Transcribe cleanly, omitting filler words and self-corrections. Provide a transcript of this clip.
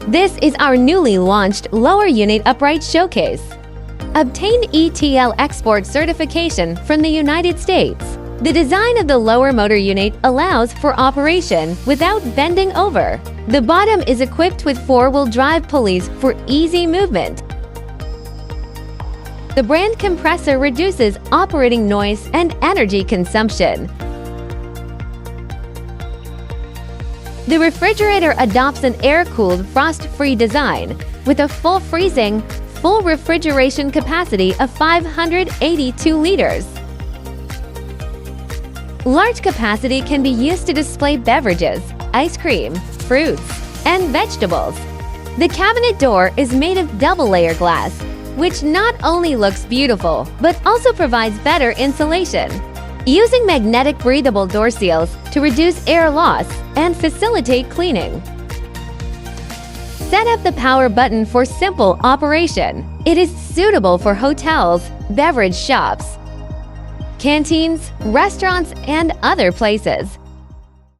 This is our newly launched lower unit upright showcase. Obtain ETL export certification from the United States. The design of the lower motor unit allows for operation without bending over. The bottom is equipped with four-wheel drive pulleys for easy movement. The brand compressor reduces operating noise and energy consumption. The refrigerator adopts an air-cooled, frost-free design with a full refrigeration capacity of 582 liters. Large capacity can be used to display beverages, ice cream, fruits, and vegetables. The cabinet door is made of double-layer glass, which not only looks beautiful, but also provides better insulation. Using magnetic breathable door seals to reduce air loss and facilitate cleaning. Set up the power button for simple operation. It is suitable for hotels, beverage shops, canteens, restaurants, and other places.